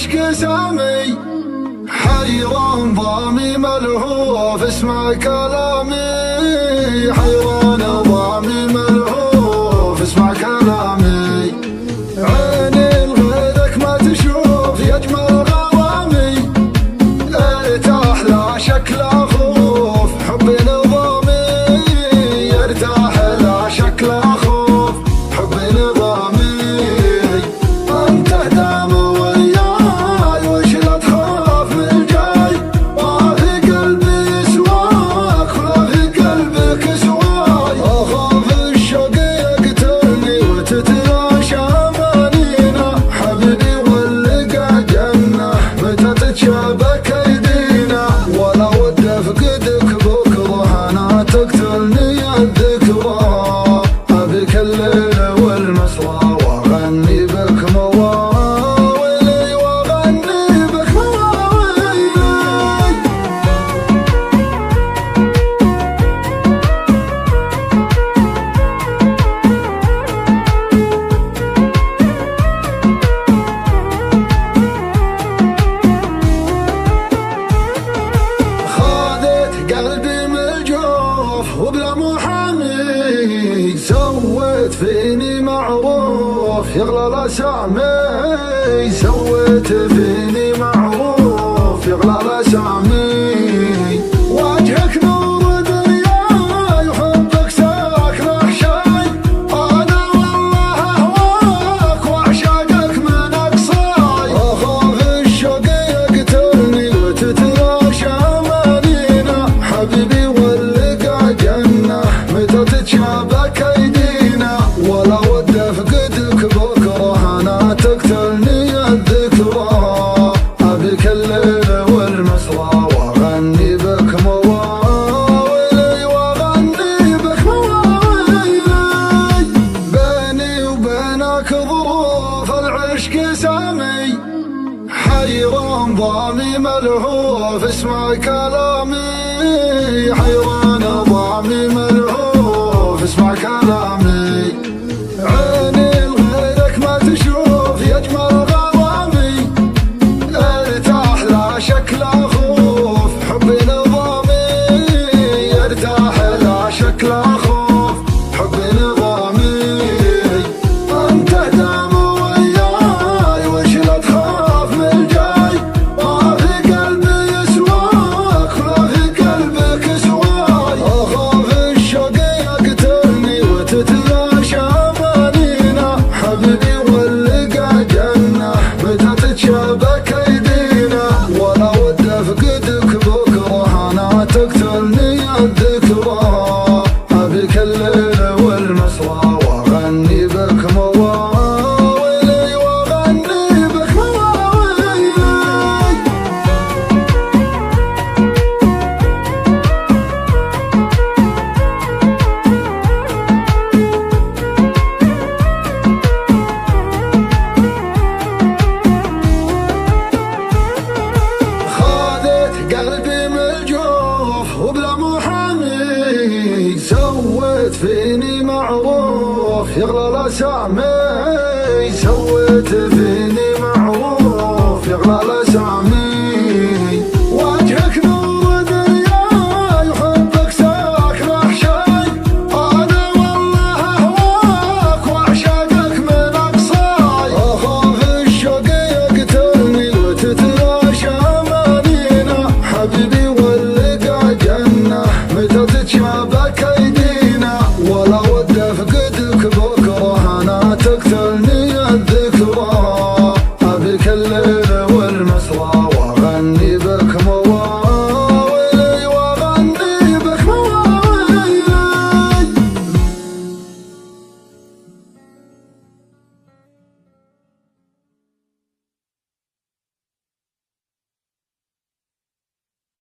العشق سامي، حيران ضامي ملهوف اسمع كلامي، حيران ضامي ملهوف اسمع كلامي. عيني لغيرك ما تشوف يجمل غرامي، ارتاح لا شك لا خوف حبي نظامي، ارتاح لا شك لا خوف حبي نظامي. انت دام وياي وش لا تخاف من الجاي، ما في قلبي سواك ولا في قلبك سواي. اخاف الشوق يقتلني وتتلاشى امانينا، حبيبي واللقى جنه متى تتشابك ايدينا. ولا ود افقدك بكره انا تقتلني الذكرى، ابيك الليل والمسرى واغني بك مواويلي، واغني بك مواويلي. خذت قلبي من الجوف وبلا محامي، سويت فيني معروف يغلى الاسامي، سويت فيني معروف يغلى الاسامي. وجهك نور دنياي وحبك ساكن احشاي، انا والله اهواك واعشاقك من اقصاي. اخاف الشوق يقتلني وتتلاشى امانينا، حبيبي واللقى جنه متى تتشابك ايدينا. ولا ود افقدك بكره انا تقتلني الذكرى، ابيك الليل والمسرى واغني بك مواويلي، واغني بك مواويلي. بيني وبينك ظروف العشق سامي، حيران ضامي ملهوف اسمع كلامي، حيران ضامي ملهوف اسمع كلامي. عيني لغيرك ما تشوف يجمل غرامي، ارتاح لا شك لا خوف حبي نظامي، ارتاح لا شك لا خوف حبي نظامي. انت دام وياي وش لا تخاف من الجاي، ما في قلبي سواك ولا في قلبك سواي. اخاف الشوق يقتلني وتتلاشى امانينا، حبيبي واللقى جنه متى تتشابك ايدينا. ولا ود افقدك بكره انا تقتلني الذكرى، ابيك الليل والمسرى واغني بك مواويلي، واغني بك مواويلي. خذت قلبي من الجوف وبلا محامي، سويت فيني معروف يغلى الاسامي، سويت فيني